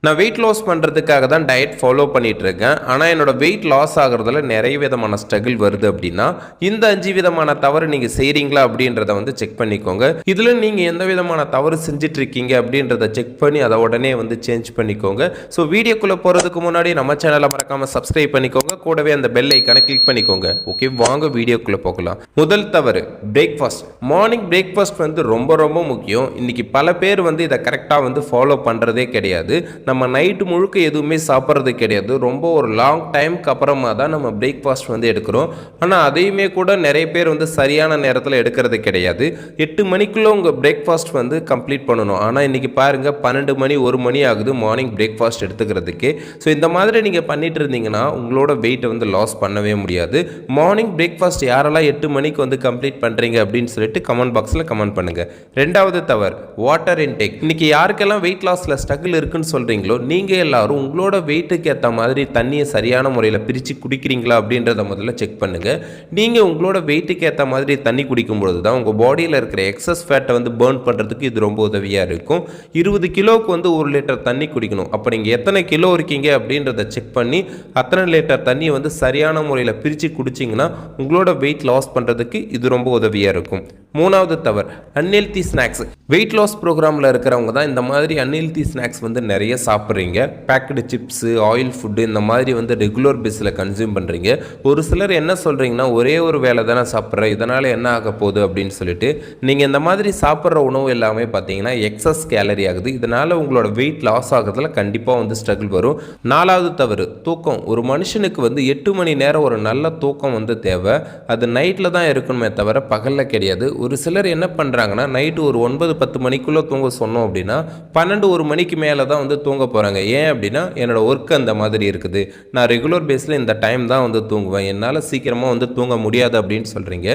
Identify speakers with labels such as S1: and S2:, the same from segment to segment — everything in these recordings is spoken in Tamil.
S1: நான் வெயிட் லாஸ் பண்ணுறதுக்காக தான் டயட் ஃபாலோ பண்ணிட்டு இருக்கேன். ஆனால் என்னோட வெயிட் லாஸ் ஆகிறதுல நிறைய விதமான ஸ்ட்ரகிள் வருது அப்படின்னா இந்த 5 விதமான தவறு நீங்கள் செய்கிறீங்களா அப்படின்றத வந்து செக் பண்ணிக்கோங்க. இதில் நீங்கள் எந்த விதமான தவறு செஞ்சுட்டு இருக்கீங்க அப்படின்றத செக் பண்ணி அதை உடனே வந்து சேஞ்ச் பண்ணிக்கோங்க. ஸோ வீடியோக்குள்ளே போகிறதுக்கு முன்னாடி நம்ம சேனலை மறக்காமல் சப்ஸ்கிரைப் பண்ணிக்கோங்க. கூடவே அந்த பெல் ஐக்கானை கிளிக் பண்ணிக்கோங்க. ஓகே, வாங்க வீடியோக்குள்ளே போகலாம். முதல் தவறு பிரேக்ஃபாஸ்ட். மார்னிங் பிரேக்ஃபாஸ்ட் வந்து ரொம்ப ரொம்ப முக்கியம். இன்னைக்கு பல பேர் வந்து இதை கரெக்டாக வந்து ஃபாலோ பண்ணுறதே கிடையாது. நம்ம நைட்டு முழுக்க எதுவுமே சாப்பிட்றது கிடையாது. ரொம்ப ஒரு லாங் டைமுக்கு அப்புறமா தான் நம்ம பிரேக்ஃபாஸ்ட் வந்து எடுக்கிறோம். ஆனால் அதையுமே கூட நிறைய பேர் வந்து சரியான நேரத்தில் எடுக்கிறது கிடையாது. 8 மணிக்குள்ளே உங்கள் பிரேக்ஃபாஸ்ட் வந்து கம்ப்ளீட் பண்ணணும். ஆனால் இன்றைக்கி பாருங்கள் 12 மணி 1 மணி ஆகுது மார்னிங் பிரேக்ஃபாஸ்ட் எடுத்துக்கிறதுக்கு. ஸோ இந்த மாதிரி நீங்கள் பண்ணிட்டு இருந்தீங்கன்னா உங்களோட வெயிட்டை வந்து லாஸ் பண்ணவே முடியாது. மார்னிங் பிரேக்ஃபாஸ்ட் யாரெல்லாம் 8 மணிக்கு வந்து கம்ப்ளீட் பண்ணுறீங்க அப்படின்னு சொல்லிட்டு கமெண்ட் பாக்ஸில் கமெண்ட் பண்ணுங்கள். ரெண்டாவது தவறு வாட்டர் இன்டேக். இன்றைக்கி யாருக்கெல்லாம் வெயிட் லாஸில் ஸ்ட்ரகிள் இருக்குன்னு சொல்கிறீங்களோ நீங்கள் எல்லாரும் உங்களோட வெயிட்டுக்கு ஏற்ற மாதிரி தண்ணியை சரியான முறையில் பிரித்து குடிக்கிறீங்களா அப்படின்றத முதல்ல செக் பண்ணுங்கள். நீங்கள் உங்களோட வெயிட்டுக்கு ஏற்ற மாதிரி தண்ணி குடிக்கும்பொழுது தான் உங்கள் பாடியில் இருக்கிற எக்ஸஸ் ஃபேட்டை வந்து பேர்ன் பண்ணுறதுக்கு இது ரொம்ப உதவியாக இருக்கும். 20 கிலோவுக்கு வந்து 1 லிட்டர் தண்ணி குடிக்கணும். அப்போ நீங்கள் எத்தனை கிலோ இருக்கீங்க அப்படின்றத செக் பண்ணி அத்தனை லிட்டர் தண்ணியை வந்து சரியான முறையில் பிரித்து குடிச்சிங்கன்னா உங்களோட வெயிட் லாஸ் பண்ணுறதுக்கு இது ரொம்ப உதவியாக இருக்கும். மூணாவது தவறு அன்ஹெல்தி ஸ்நாக்ஸ். வெயிட் லாஸ் ப்ரோக்ராமில் இருக்கிறவங்க தான் இந்த மாதிரி அன்ஹெல்தி ஸ்நாக்ஸ் வந்து நிறைய சாப்பிட்றீங்க. பேக்கடு சிப்ஸு, ஆயில் ஃபுட்டு இந்த மாதிரி வந்து ரெகுலர் பேஸில் கன்சியூம் பண்ணுறீங்க. ஒரு சிலர் என்ன சொல்கிறீங்கன்னா ஒரே ஒரு வேளை தானே சாப்பிட்றேன், இதனால் என்ன ஆக போகுது அப்படின்னு சொல்லிட்டு நீங்கள் இந்த மாதிரி சாப்பிட்ற உணவு எல்லாமே பார்த்தீங்கன்னா எக்ஸஸ் கேலரி ஆகுது. இதனால் உங்களோட வெயிட் லாஸ் ஆகிறதுல கண்டிப்பாக வந்து ஸ்ட்ரகிள் வரும். நாலாவது தவறு தூக்கம். ஒரு மனுஷனுக்கு வந்து 8 மணி நேரம் ஒரு நல்ல தூக்கம் வந்து தேவை. அது நைட்டில் தான் இருக்கணுமே தவிர பகலில் கிடையாது. ஒரு சிலர் என்ன பண்ணுறாங்கன்னா நைட்டு ஒரு 9-10 மணிக்குள்ளே தூங்க சொன்னோம் அப்படின்னா 12-1 மணிக்கு மேலே தான் வந்து தூங்க போகிறாங்க. ஏன் அப்படின்னா என்னோடய ஒர்க் அந்த மாதிரி இருக்குது, நான் ரெகுலர் பேஸில் இந்த டைம் தான் வந்து தூங்குவேன், என்னால் சீக்கிரமாக வந்து தூங்க முடியாது அப்படின்னு சொல்கிறீங்க.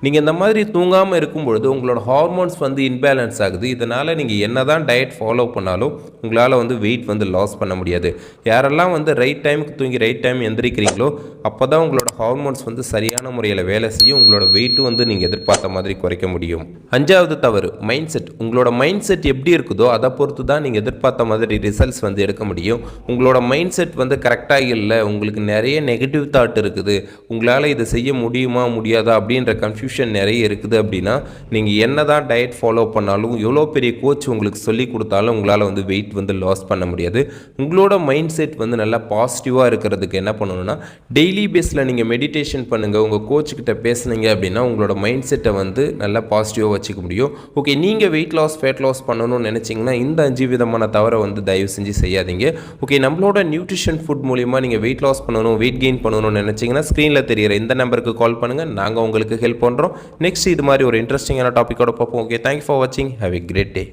S1: நீங்கள் இந்த மாதிரி தூங்காமல் இருக்கும்பொழுது உங்களோட ஹார்மோன்ஸ் வந்து இன்பேலன்ஸ் ஆகுது. இதனால் நீங்கள் என்ன தான் டயட் ஃபாலோ பண்ணாலும் உங்களால் வந்து வெயிட் வந்து லாஸ் பண்ண முடியாது. யாரெல்லாம் வந்து ரைட் டைமுக்கு தூங்கி ரைட் டைம் எந்திரிக்கிறீங்களோ அப்போ தான் உங்களோட ஹார்மோன்ஸ் வந்து சரியான முறையில் வேலை செய்யும். உங்களோட வெயிட்டும் வந்து நீங்கள் எதிர்பார்த்த மாதிரி குறைக்க முடியும். அஞ்சாவது தவறு மைண்ட் செட். உங்களோட மைண்ட் செட் எப்படி இருக்குதோ அதை பொறுத்து தான் நீங்கள் எதிர்பார்த்த மாதிரி ரிசல்ட்ஸ் வந்து எடுக்க முடியும். உங்களோட மைண்ட் செட் வந்து கரெக்டாக இல்லை, உங்களுக்கு நிறைய நெகட்டிவ் தாட் இருக்குது, உங்களால் இதை செய்ய முடியுமா முடியாதா அப்படின்ற கன்ஃபியூஷன் நிறைய இருக்குது அப்படின்னா நீங்கள் என்ன தான் டயட் ஃபாலோ பண்ணாலும் எவ்வளோ பெரிய கோச் உங்களுக்கு சொல்லி கொடுத்தாலும் உங்களால் வந்து வெயிட் வந்து லாஸ் பண்ண முடியாது. உங்களோட மைண்ட் செட் வந்து நல்லா பாசிட்டிவாக இருக்கிறதுக்கு என்ன பண்ணணும்னா டெய்லி பேஸில் நீங்கள் மெடிடேஷன் பண்ணுங்கள். உங்கள் கோச்சுக்கிட்ட பேசுனீங்க அப்படின்னா உங்களோட மைண்ட் செட்டை வந்து நல்லா பாசிட்டிவாக வச்சுக்க முடியும். ஓகே, நீங்கள் வெயிட் லாஸ் ஃபேட் லாஸ் பண்ணணும்னு நினச்சிங்கன்னா இந்த 5 விதமான தவறை வந்து தயவு செஞ்சு செய்யாதீங்க. ஓகே, நம்மளோட நியூட்ரிஷன் ஃபுட் மூலிமா நீங்கள் வெயிட் லாஸ் பண்ணணும், வெயிட் கெயின் பண்ணணும்னு நினச்சிங்கன்னா ஸ்க்ரீனில் தெரிகிற இந்த நம்பருக்கு கால் பண்ணுங்கள். நாங்கள் உங்களுக்கு ஹெல்ப் பண்ணுறோம். நெக்ஸ்ட் இது மாதிரி ஒரு இன்ட்ரெஸ்டிங்கான டாப்பிக்கோட பார்ப்போம். ஓகே, தேங்க்யூ ஃபார் வாட்சிங். Have a great day.